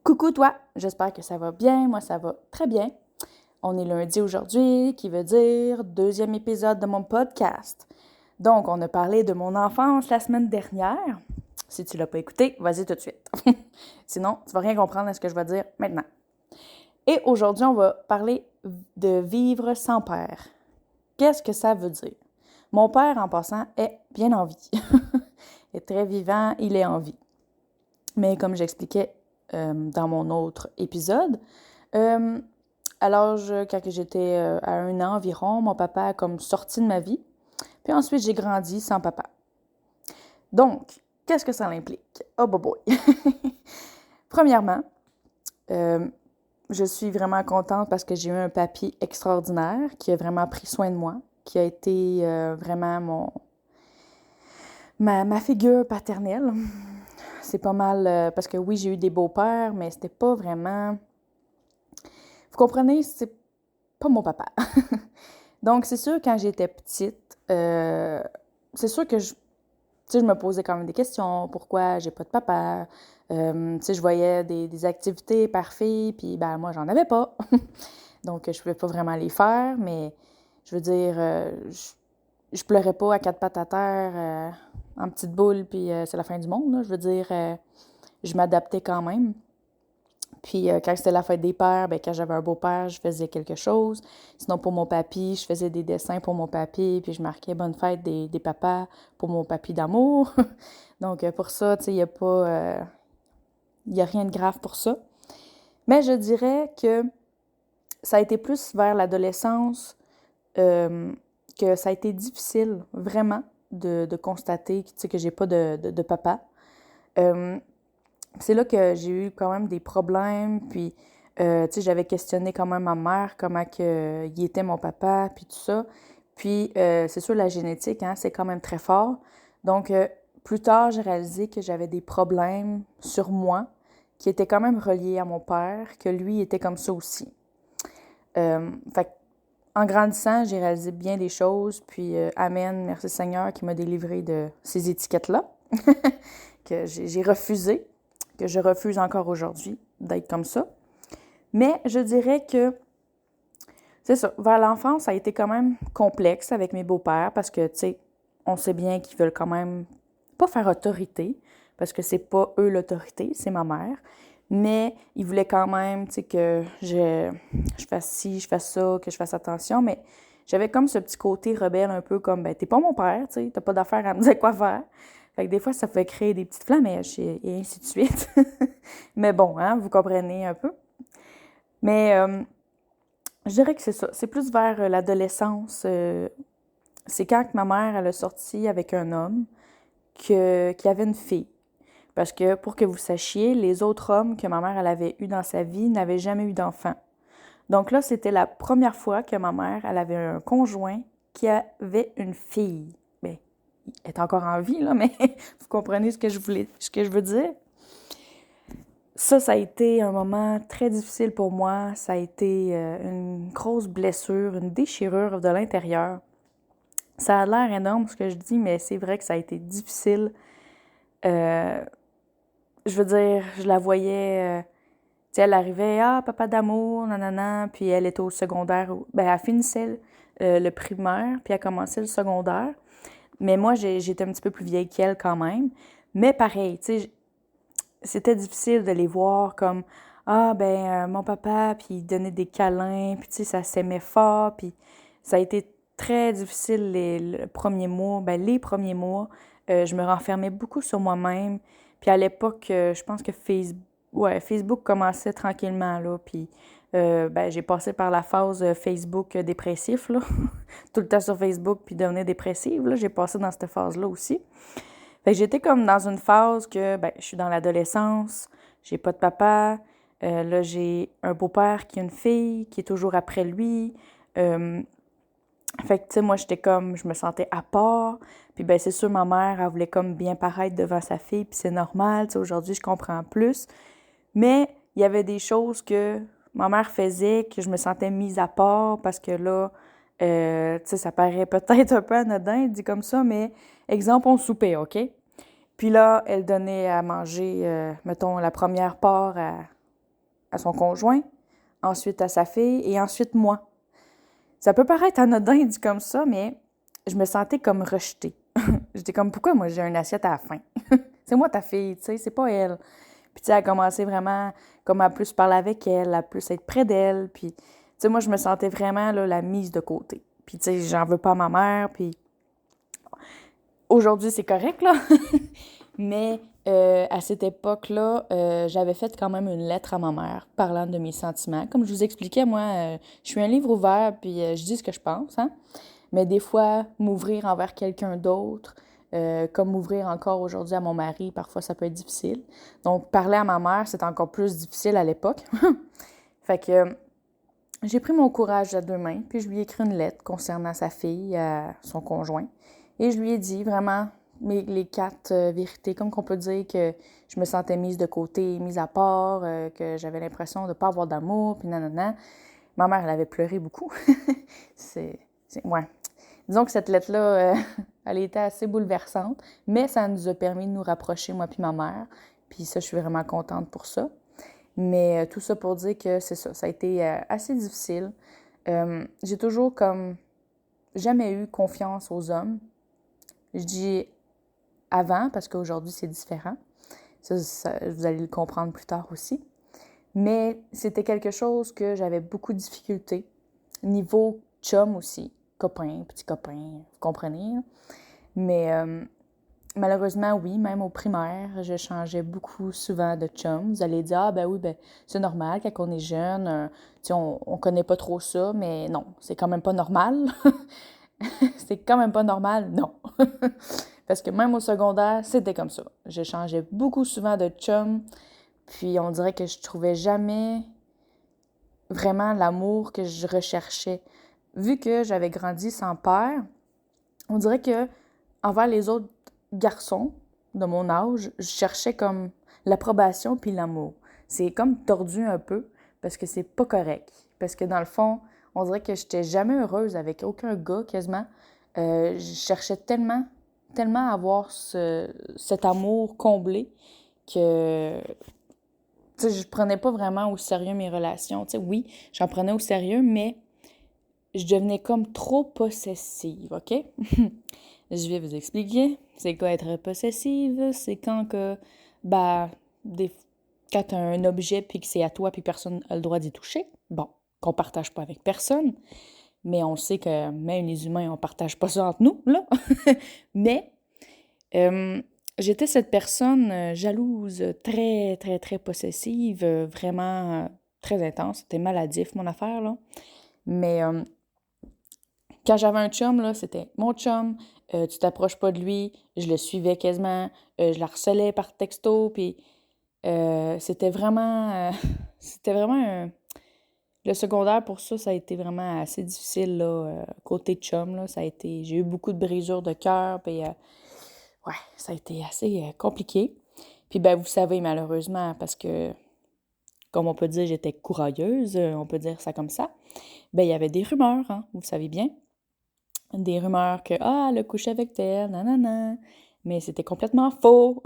Coucou toi, j'espère que ça va bien, moi ça va très bien. On est lundi aujourd'hui, qui veut dire deuxième épisode de mon podcast. Donc, on a parlé de mon enfance la semaine dernière. Si tu l'as pas écouté, vas-y tout de suite. Sinon, tu vas rien comprendre à ce que je vais dire maintenant. Et aujourd'hui, on va parler de vivre sans père. Qu'est-ce que ça veut dire? Mon père, en passant, est bien en vie. Il est très vivant, il est en vie. Mais comme j'expliquais dans mon autre épisode, à l'âge, quand j'étais à 1 an environ, mon papa a comme sorti de ma vie. Puis ensuite, j'ai grandi sans papa. Donc, qu'est-ce que ça implique? Oh boy! Premièrement, je suis vraiment contente parce que j'ai eu un papy extraordinaire qui a vraiment pris soin de moi, qui a été vraiment ma figure paternelle. C'est pas mal, parce que oui, j'ai eu des beaux-pères, mais c'était pas vraiment... Vous comprenez, c'est pas mon papa. Donc, c'est sûr, quand j'étais petite, c'est sûr que je me posais quand même des questions. Pourquoi j'ai pas de papa? Je voyais des activités par fille, puis ben moi, j'en avais pas. Donc, je pouvais pas vraiment les faire, mais je veux dire, je pleurais pas à quatre pattes à terre, en petite boule, puis c'est la fin du monde, là. Je veux dire, je m'adaptais quand même. Puis quand c'était la fête des pères, ben, quand j'avais un beau-père, je faisais quelque chose. Sinon, pour mon papy, je faisais des dessins pour mon papy, puis je marquais bonne fête des papas pour mon papy d'amour. Donc pour ça, tu sais, il y a rien de grave pour ça. Mais je dirais que ça a été plus vers l'adolescence que ça a été difficile, vraiment, de constater, tu sais, que j'ai pas de papa. C'est là que j'ai eu quand même des problèmes, puis, tu sais, j'avais questionné quand même ma mère, comment que, il était mon papa, puis tout ça. Puis, c'est sûr, la génétique, hein, c'est quand même très fort. Donc, plus tard, j'ai réalisé que j'avais des problèmes sur moi qui étaient quand même reliés à mon père, que lui était comme ça aussi. Fait en grandissant, j'ai réalisé bien des choses, puis Amen, merci Seigneur qui m'a délivré de ces étiquettes-là, que j'ai refusé, que je refuse encore aujourd'hui d'être comme ça. Mais je dirais que, c'est ça, vers l'enfance, ça a été quand même complexe avec mes beaux-pères parce que, tu sais, on sait bien qu'ils veulent quand même pas faire autorité, parce que c'est pas eux l'autorité, c'est ma mère. Mais ils voulaient quand même, tu sais, que je fasse ci, je fasse ça, que je fasse attention. Mais j'avais comme ce petit côté rebelle un peu comme, ben, t'es pas mon père, tu sais, t'as pas d'affaire à me dire quoi faire. Fait que des fois, ça pouvait créer des petites flamèches et ainsi de suite. Mais bon, hein, vous comprenez un peu. Mais je dirais que c'est ça. C'est plus vers l'adolescence. C'est quand que ma mère, elle a sorti avec un homme qui avait une fille. Parce que, pour que vous sachiez, les autres hommes que ma mère elle avait eu dans sa vie n'avaient jamais eu d'enfant. Donc là, c'était la première fois que ma mère, elle avait un conjoint qui avait une fille. Bien, elle est encore en vie, là, mais vous comprenez ce que je veux dire? Ça a été un moment très difficile pour moi. Ça a été une grosse blessure, une déchirure de l'intérieur. Ça a l'air énorme ce que je dis, mais c'est vrai que ça a été difficile. Je veux dire, je la voyais, tu sais, elle arrivait, ah, papa d'amour, nanana, puis elle était au secondaire, ben, elle finissait le primaire, puis elle commençait le secondaire. Mais moi, j'étais un petit peu plus vieille qu'elle quand même. Mais pareil, tu sais, c'était difficile de les voir comme, ah, ben, mon papa, puis il donnait des câlins, puis tu sais, ça s'aimait fort, puis ça a été très difficile le premier mois, ben, les premiers mois. Je me renfermais beaucoup sur moi-même. Puis à l'époque, je pense que Facebook commençait tranquillement, là, puis ben, j'ai passé par la phase Facebook dépressif, là. Tout le temps sur Facebook, puis devenir dépressive, là. J'ai passé dans cette phase-là aussi. Fait que j'étais comme dans une phase que, ben, je suis dans l'adolescence, j'ai pas de papa, là, j'ai un beau-père qui a une fille, qui est toujours après lui. Fait que, tu sais, moi, j'étais comme, je me sentais à part. Puis, ben, c'est sûr, ma mère, elle voulait comme bien paraître devant sa fille, puis c'est normal, tu sais, aujourd'hui, je comprends plus. Mais il y avait des choses que ma mère faisait que je me sentais mise à part parce que là, tu sais, ça paraît peut-être un peu anodin, dit comme ça, mais exemple, on soupait, OK? Puis là, elle donnait à manger, mettons, la première part à son conjoint, ensuite à sa fille et ensuite moi. Ça peut paraître anodin dit comme ça, mais je me sentais comme rejetée. J'étais comme, pourquoi moi j'ai une assiette à la fin? C'est moi ta fille, tu sais, c'est pas elle. Puis tu sais, elle a commencé vraiment comme à plus parler avec elle, à plus être près d'elle. Puis tu sais, moi je me sentais vraiment là, la mise de côté. Puis tu sais, j'en veux pas à ma mère, puis aujourd'hui c'est correct là. Mais à cette époque-là, j'avais fait quand même une lettre à ma mère parlant de mes sentiments. Comme je vous expliquais, moi, je suis un livre ouvert, puis je dis ce que je pense, hein. Mais des fois, m'ouvrir envers quelqu'un d'autre, comme m'ouvrir encore aujourd'hui à mon mari, parfois ça peut être difficile. Donc, parler à ma mère, c'est encore plus difficile à l'époque. Fait que j'ai pris mon courage à deux mains, puis je lui ai écrit une lettre concernant sa fille, son conjoint. Et je lui ai dit vraiment les quatre vérités, comme qu'on peut dire que je me sentais mise de côté, mise à part, que j'avais l'impression de ne pas avoir d'amour, puis nanana. Ma mère, elle avait pleuré beaucoup. Ouais. Disons que cette lettre-là, elle était assez bouleversante, mais ça nous a permis de nous rapprocher, moi puis ma mère. Puis ça, je suis vraiment contente pour ça. Mais tout ça pour dire que c'est ça, ça a été assez difficile. J'ai toujours comme jamais eu confiance aux hommes. Je dis avant parce qu'aujourd'hui c'est différent. Ça, vous allez le comprendre plus tard aussi. Mais c'était quelque chose que j'avais beaucoup de difficultés. Niveau chum aussi, copain, petit copain, vous comprenez. Hein? Mais malheureusement, oui, même au primaire, je changeais beaucoup souvent de chum. Vous allez dire, ah ben oui, ben c'est normal quand on est jeune, on connaît pas trop ça, mais non, c'est quand même pas normal. C'est quand même pas normal, non. Parce que même au secondaire, c'était comme ça. Je changeais beaucoup souvent de chum, puis on dirait que je trouvais jamais vraiment l'amour que je recherchais. Vu que j'avais grandi sans père, on dirait que envers les autres garçons de mon âge, je cherchais comme l'approbation puis l'amour. C'est comme tordu un peu parce que c'est pas correct. Parce que dans le fond, on dirait que j'étais jamais heureuse avec aucun gars quasiment. Je cherchais tellement à avoir cet amour comblé que tu sais, je prenais pas vraiment au sérieux mes relations. Tu sais, oui, j'en prenais au sérieux, mais je devenais comme trop possessive, OK? Je vais vous expliquer. C'est quoi être possessive? C'est quand que, bah, quand t'as un objet puis que c'est à toi puis personne n'a le droit d'y toucher. Bon, qu'on partage pas avec personne. Mais on sait que même les humains, on partage pas ça entre nous, là. Mais j'étais cette personne jalouse, très, très, très possessive, vraiment très intense. C'était maladif, mon affaire, là. Mais quand j'avais un chum, là, c'était mon chum. Tu t'approches pas de lui. Je le suivais quasiment. Je la harcelais par texto. Puis c'était vraiment... c'était vraiment le secondaire, pour ça, ça a été vraiment assez difficile, là, côté chum, là. Ça a été... J'ai eu beaucoup de brisures de cœur, puis ouais, ça a été assez compliqué. Puis ben, vous savez, malheureusement, parce que, comme on peut dire, j'étais courailleuse, on peut dire ça comme ça, ben, il y avait des rumeurs, hein, vous savez bien. Des rumeurs que, ah, elle a couché avec tel, nanana. Mais c'était complètement faux.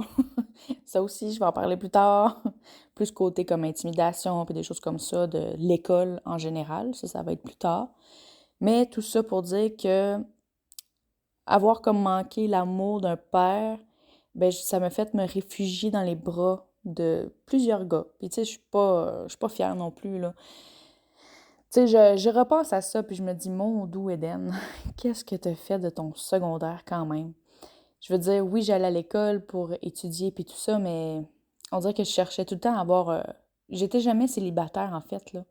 Ça aussi, je vais en parler plus tard. Plus côté comme intimidation, puis des choses comme ça, de l'école en général. Ça va être plus tard. Mais tout ça pour dire que avoir comme manqué l'amour d'un père, ben ça m'a fait me réfugier dans les bras de plusieurs gars. Puis tu sais, je suis pas fière non plus, là. Tu sais, je repense à ça, puis je me dis, mon doux Eden, qu'est-ce que t'as fait de ton secondaire quand même? Je veux dire, oui, j'allais à l'école pour étudier puis tout ça, mais on dirait que je cherchais tout le temps à avoir... J'étais jamais célibataire, en fait, là.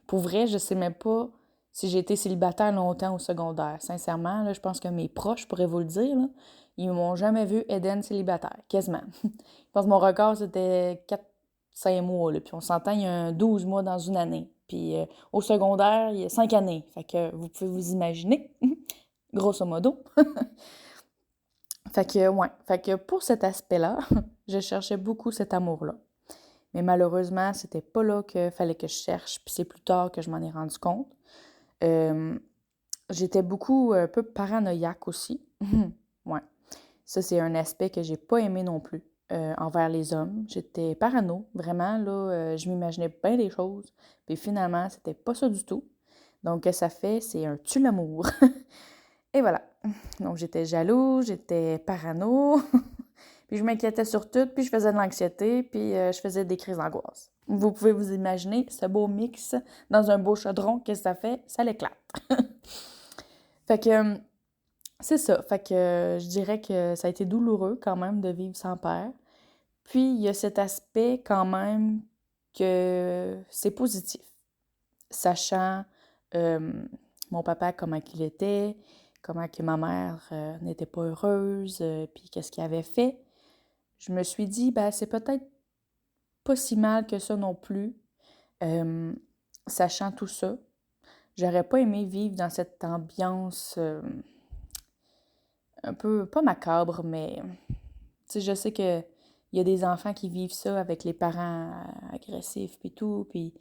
Pour vrai, je sais même pas si j'ai été célibataire longtemps au secondaire. Sincèrement, là, je pense que mes proches pourraient vous le dire, là. Ils m'ont jamais vu Eden célibataire, quasiment. Je pense que mon record, c'était 4-5 mois, là. Puis on s'entend, il y a 12 mois dans une année. Puis au secondaire, il y a 5 années. Fait que vous pouvez vous imaginer, grosso modo. Fait que, ouais. Fait que pour cet aspect-là, je cherchais beaucoup cet amour-là. Mais malheureusement, c'était pas là qu'il fallait que je cherche, puis c'est plus tard que je m'en ai rendu compte. Euh, J'étais beaucoup, un peu paranoïaque aussi. Ouais. Ça, c'est un aspect que j'ai pas aimé non plus. envers les hommes. J'étais parano, vraiment, là, je m'imaginais bien des choses. Puis finalement, c'était pas ça du tout. Donc, ce que ça fait, c'est un tue-l'amour. Et voilà. Donc, j'étais jaloux, j'étais parano, puis je m'inquiétais sur tout, puis je faisais de l'anxiété, puis je faisais des crises d'angoisse. Vous pouvez vous imaginer ce beau mix dans un beau chaudron, qu'est-ce que ça fait? Ça l'éclate. Fait que c'est ça. Fait que je dirais que ça a été douloureux quand même de vivre sans père. Puis il y a cet aspect quand même que c'est positif. Sachant mon papa comment qu'il était, comment que ma mère n'était pas heureuse, puis qu'est-ce qu'il avait fait, je me suis dit, ben c'est peut-être pas si mal que ça non plus, sachant tout ça. J'aurais pas aimé vivre dans cette ambiance un peu, pas macabre, mais tu sais, je sais que il y a des enfants qui vivent ça avec les parents agressifs puis tout, puis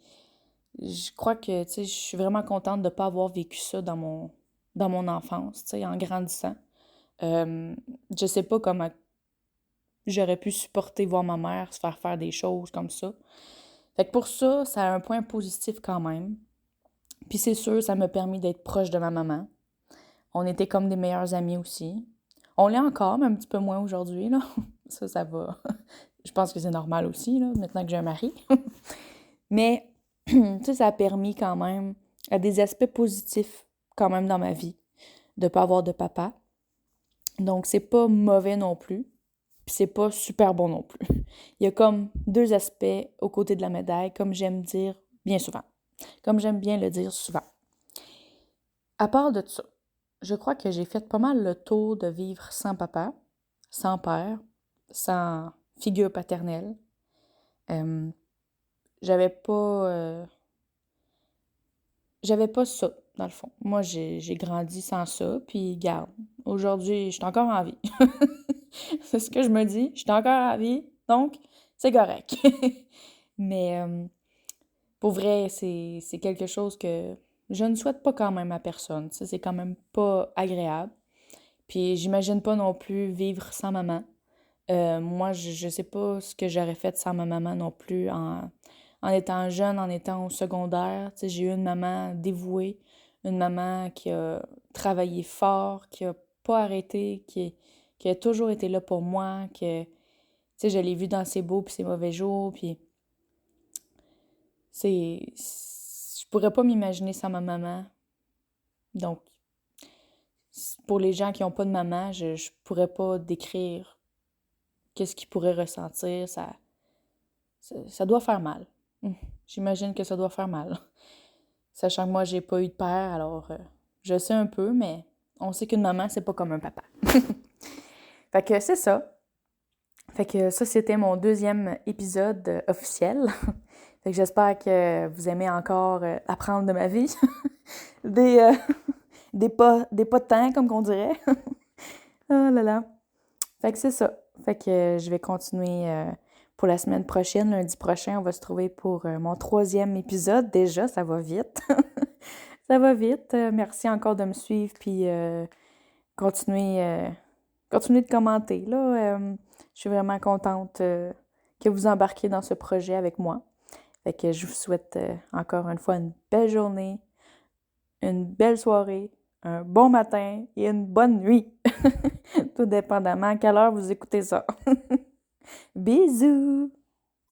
je crois que, tu sais, je suis vraiment contente de ne pas avoir vécu ça dans mon enfance, tu sais, en grandissant. Je sais pas comment j'aurais pu supporter voir ma mère se faire des choses comme ça. Fait que pour ça, ça a un point positif quand même. Puis c'est sûr, ça m'a permis d'être proche de ma maman. On était comme des meilleurs amis aussi. On l'est encore, mais un petit peu moins aujourd'hui, là. Ça va. Je pense que c'est normal aussi, là, maintenant que j'ai un mari. Mais, tu sais, ça a permis quand même à des aspects positifs quand même dans ma vie de ne pas avoir de papa. Donc, c'est pas mauvais non plus, puis c'est pas super bon non plus. Il y a comme deux aspects aux côtés de la médaille, comme j'aime dire bien souvent. Comme j'aime bien le dire souvent. À part de ça, je crois que j'ai fait pas mal le tour de vivre sans papa, sans père, sans figure paternelle. Euh, j'avais pas... J'avais pas ça, dans le fond. Moi, j'ai grandi sans ça, puis garde, aujourd'hui, je suis encore en vie. C'est ce que je me dis, je suis encore en vie, donc c'est correct. Mais pour vrai, c'est quelque chose que je ne souhaite pas quand même à personne. Ça, c'est quand même pas agréable. Puis j'imagine pas non plus vivre sans maman. Moi, je sais pas ce que j'aurais fait sans ma maman non plus en étant jeune, en étant au secondaire. Tu sais, j'ai eu une maman dévouée, une maman qui a travaillé fort, qui a pas arrêté, qui a toujours été là pour moi, que, tu sais, je l'ai vue dans ses beaux puis ses mauvais jours, puis je pourrais pas m'imaginer sans ma maman. Donc, pour les gens qui ont pas de maman, je pourrais pas décrire qu'est-ce qu'ils pourraient ressentir. Ça doit faire mal. J'imagine que ça doit faire mal. Sachant que moi, j'ai pas eu de père, alors je sais un peu, mais on sait qu'une maman, c'est pas comme un papa. Fait que c'est ça. Fait que ça, c'était mon deuxième épisode officiel. Fait que j'espère que vous aimez encore apprendre de ma vie. des, euh, des pas de temps, comme qu'on dirait. Oh là là. Fait que c'est ça. Fait que je vais continuer pour la semaine prochaine. Lundi prochain, on va se trouver pour mon troisième épisode. Déjà, ça va vite. Ça va vite. Merci encore de me suivre. Puis continuez, continuez de commenter. Là, je suis vraiment contente que vous embarquiez dans ce projet avec moi. Fait que je vous souhaite encore une fois une belle journée, une belle soirée, un bon matin et une bonne nuit. Tout dépendamment à quelle heure vous écoutez ça. Bisous!